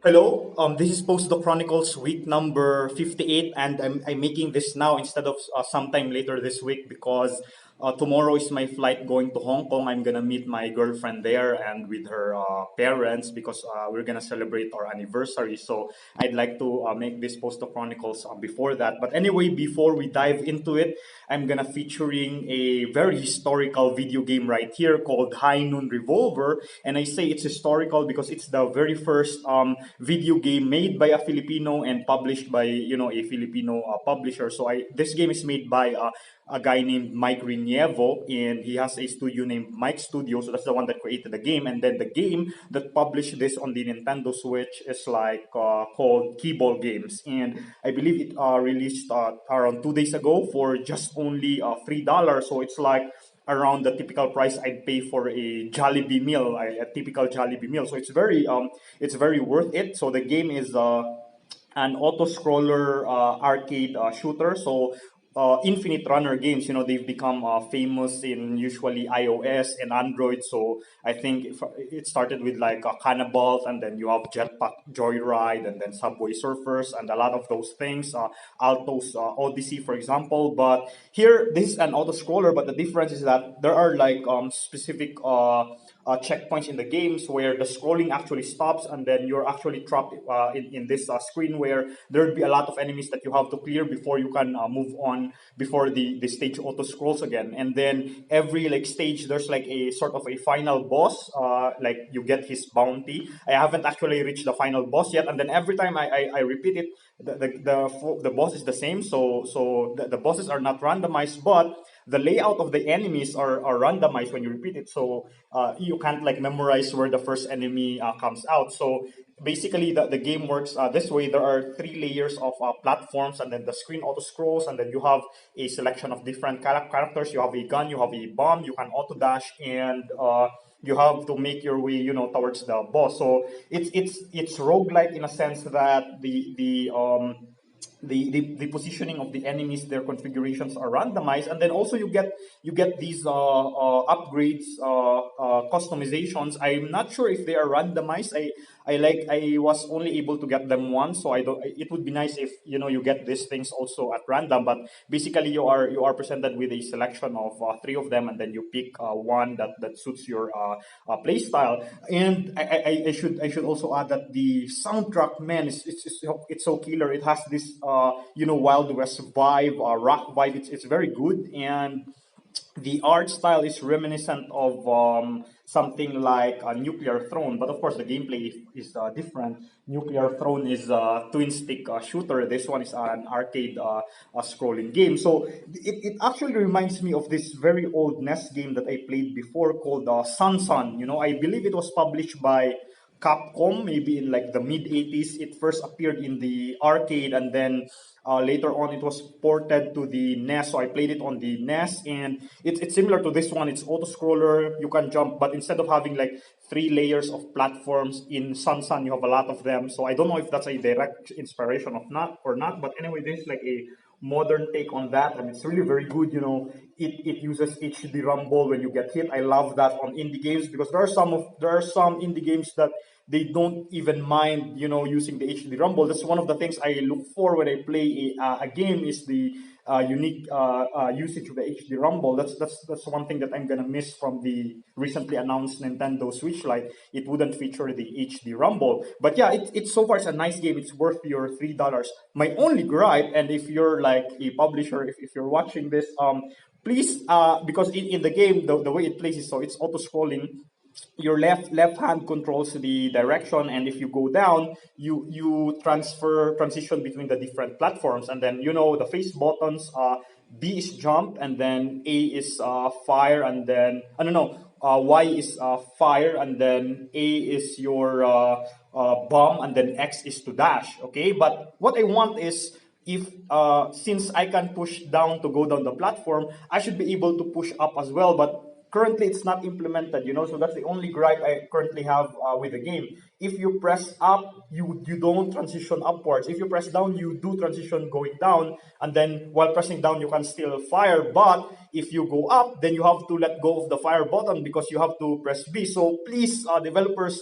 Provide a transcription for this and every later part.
Hello, this is Postdoc Chronicles week number 58, and I'm making this now instead of sometime later this week because tomorrow is my flight going to Hong Kong. I'm gonna meet my girlfriend there and with her parents because we're gonna celebrate our anniversary. So I'd like to make this Postdoc Chronicles before that. But anyway, before we dive into it, I'm gonna featuring a very historical video game right here called Noon Revolver, and I say it's historical because it's the very first video game made by a Filipino and published by a Filipino publisher. So I this game is made by a guy named Mike Rinievo, and he has a studio named Mike Studio. So that's the one that created the game, and then the game that published this on the Nintendo Switch is like called Keyball Games, and I believe it released around 2 days ago for just only $3. So it's like around the typical price I'd pay for a Jollibee meal, a typical Jollibee meal. So it's very worth it. So the game is an auto scroller arcade shooter. So Infinite Runner games, they've become famous in usually iOS and Android. So I think it started with like Cannibals, and then you have Jetpack Joyride, and then Subway Surfers, and a lot of those things. Altos Odyssey, for example. But here, this is an auto scroller, but the difference is that there are like specific checkpoints in the games where the scrolling actually stops, and then you're actually trapped in this screen where there'll be a lot of enemies that you have to clear before you can move on, before the stage auto scrolls again. And then every like stage there's like a sort of a final boss, like you get his bounty. I haven't actually reached the final boss yet, and then every time I repeat it, the boss is the same. So the bosses are not randomized, but the layout of the enemies are randomized when you repeat it. So you can't like memorize where the first enemy comes out. So basically the game works this way. There are three layers of platforms, and then the screen auto scrolls, and then you have a selection of different characters. You have a gun, you have a bomb, you can auto dash, and you have to make your way, towards the boss. So it's roguelike in a sense that the positioning of the enemies, their configurations are randomized, and then also you get these upgrades, customizations. I'm not sure if they are randomized. I was only able to get them once, so I don't. It would be nice if you get these things also at random. But basically, you are presented with a selection of three of them, and then you pick one that suits your play style. And I should also add that the soundtrack, man, it's so killer. It has this Wild West vibe, rock vibe. It's very good, and the art style is reminiscent of something like a Nuclear Throne, but of course the gameplay is different. Nuclear Throne is a twin stick shooter. This one is an arcade scrolling game. So it actually reminds me of this very old NES game that I played before called Sun Sun. I believe it was published by Capcom, maybe in like the mid 80s. It first appeared in the arcade, and then later on it was ported to the NES. So I played it on the NES, and it's similar to this one. It's auto scroller. You can jump, but instead of having like three layers of platforms in Sun Sun, you have a lot of them. So I don't know if that's a direct inspiration of not or not. But anyway, this is like a modern take on that, and it's really very good. It uses HD rumble when you get hit. I love that on indie games because there are some indie games that they don't even mind using the HD rumble. That's one of the things I look for when I play a game, is the unique usage of the HD rumble. That's one thing that I'm gonna miss from the recently announced Nintendo Switch Lite. It wouldn't feature the HD rumble. But yeah, it's so far it's a nice game. It's worth your $3. My only gripe, and if you're like a publisher, if you're watching this, please, because in the game the way it plays is, so it's auto scrolling. Your left hand controls the direction, and if you go down, you transition between the different platforms, and then the face buttons. B is jump, and then A is fire, and then I don't know. Y is fire, and then A is your bomb, and then X is to dash. Okay, but what I want is, if since I can push down to go down the platform, I should be able to push up as well. But currently it's not implemented, so that's the only gripe I currently have with the game. If you press up, you don't transition upwards. If you press down, you do transition going down, and then while pressing down you can still fire. But if you go up, then you have to let go of the fire button because you have to press B. So please, developers,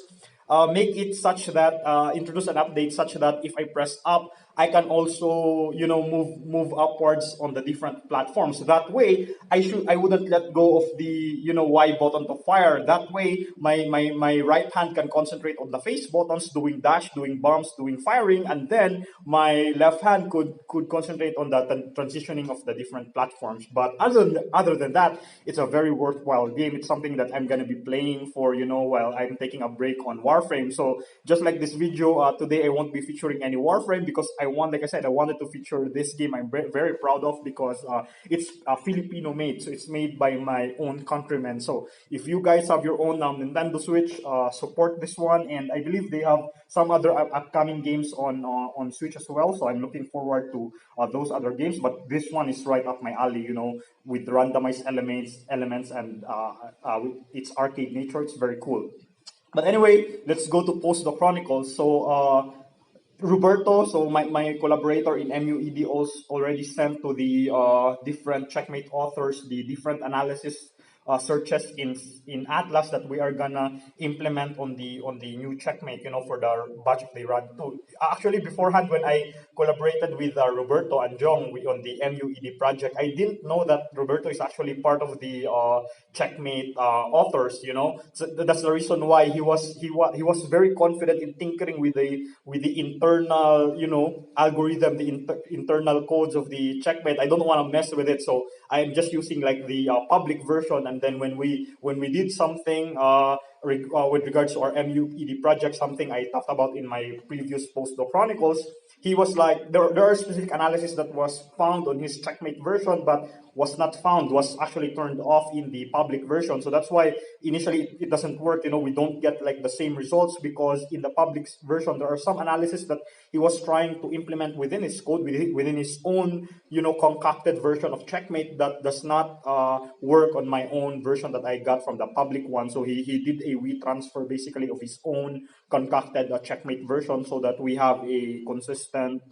make it such that introduce an update such that if I press up, I can also move upwards on the different platforms. That way, I wouldn't let go of the Y button to fire. That way, my right hand can concentrate on the face buttons, doing dash, doing bumps, doing firing, and then my left hand could concentrate on the transitioning of the different platforms. But other than that, it's a very worthwhile game. It's something that I'm gonna be playing for while I'm taking a break on Warframe. So just like this video today, I won't be featuring any Warframe because like I said, I wanted to feature this game. I'm very proud of because it's Filipino made, so it's made by my own countrymen. So if you guys have your own Nintendo Switch, support this one, and I believe they have some other upcoming games on Switch as well. So I'm looking forward to those other games. But this one is right up my alley, with randomized elements and with its arcade nature. It's very cool. But anyway, let's go to Postdoc Chronicles. So Roberto, so my collaborator in MUED, also already sent to the different checkmate authors the different analysis searches in Atlas that we are gonna implement on the new checkmate, for the batch of the run 2. Actually, beforehand, when I collaborated with Roberto and Jong on the MUED project, I didn't know that Roberto is actually part of the checkmate authors. So that's the reason why he was very confident in tinkering with the internal algorithm, the internal codes of the checkmate. I don't want to mess with it, so I'm just using like the public version. And then when we did something with regards to our MUED project, something I talked about in my previous post, the Chronicles, he was like, there are specific analysis that was found on his checkmate version, but was actually turned off in the public version. So that's why initially it doesn't work. We don't get like the same results because in the public version there are some analysis that he was trying to implement within his code, within his own concocted version of checkmate that does not work on my own version that I got from the public one. So he did a retransfer basically of his own concocted checkmate version so that we have a consistent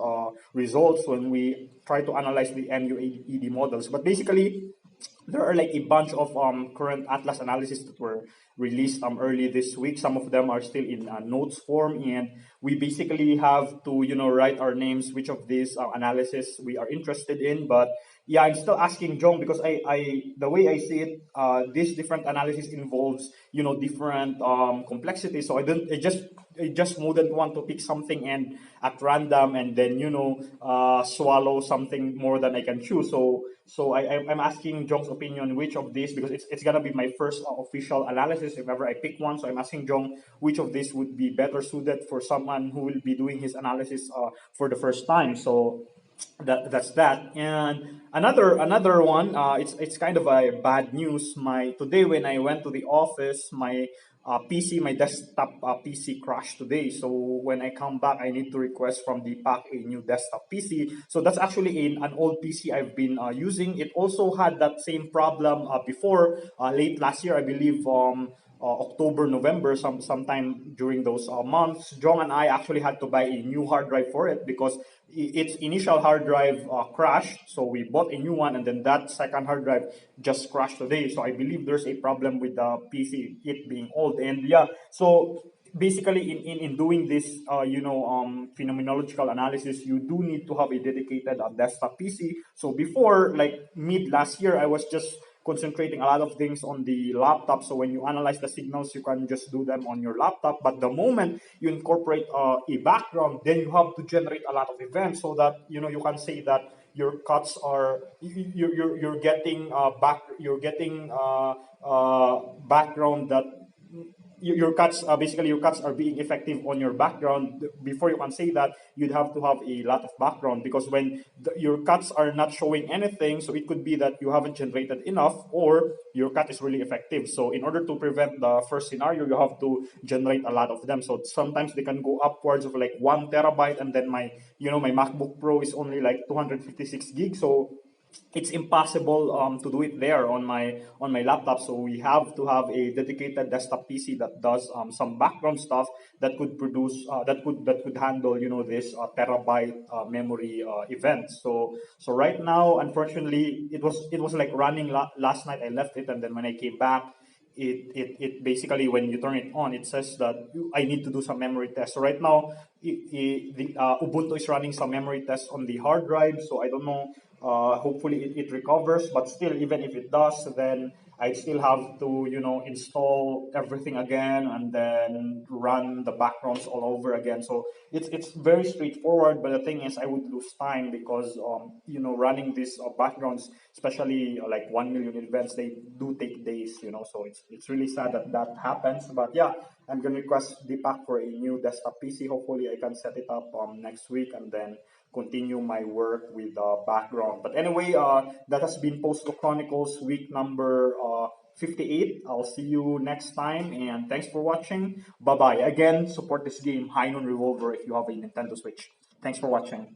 results when we try to analyze the MUED models. But basically, there are like a bunch of current Atlas analysis that were released early this week. Some of them are still in notes form, and we basically have to write our names which of these analysis we are interested in. But yeah, I'm still asking Jong because I the way I see it, this different analysis involves different complexities. So I just wouldn't want to pick something and at random and then swallow something more than I can chew. So I'm asking Jong's opinion which of these, because it's gonna be my first official analysis if ever I pick one. So I'm asking Jong which of these would be better suited for someone who will be doing his analysis for the first time. So that's that. And another one, it's kind of a bad news. Today when I went to the office, my desktop PC crashed today. So when I come back, I need to request from the pack a new desktop PC. So that's actually an old PC I've been using. It also had that same problem before, late last year, I believe. October, November, sometime during those months, John and I actually had to buy a new hard drive for it because its initial hard drive crashed. So we bought a new one, and then that second hard drive just crashed today. So I believe there's a problem with the PC, it being old. And yeah, so basically in doing this phenomenological analysis, you do need to have a dedicated desktop PC. So before, like mid last year, I was just concentrating a lot of things on the laptop. So when you analyze the signals, you can just do them on your laptop. But the moment you incorporate a background, then you have to generate a lot of events so that you can say that your cuts are you're getting background that your cuts basically your cuts are being effective on your background. Before you can say that, you'd have to have a lot of background, because when your cuts are not showing anything, so it could be that you haven't generated enough or your cut is really effective. So in order to prevent the first scenario, you have to generate a lot of them. So sometimes they can go upwards of like 1 terabyte, and then my MacBook Pro is only like 256 gigs. So it's impossible to do it there on my laptop. So we have to have a dedicated desktop PC that does some background stuff that could produce that could handle this terabyte memory event. So right now, unfortunately, it was like running last night. I left it, and then when I came back, it basically, when you turn it on, it says that I need to do some memory tests. So right now, Ubuntu is running some memory tests on the hard drive, so I don't know. Hopefully it recovers, but still, even if it does, then I still have to, install everything again and then run the backgrounds all over again. So it's very straightforward, but the thing is, I would lose time because running these backgrounds, especially like 1 million events, they do take days. So it's really sad that that happens. But yeah, I'm gonna request Deepak for a new desktop PC. Hopefully, I can set it up next week and then continue my work with background. But anyway, that has been Postdoc Chronicles week number 58. I'll see you next time, and thanks for watching. Bye bye. Again, support this game, Noon Revolver, if you have a Nintendo Switch. Thanks for watching.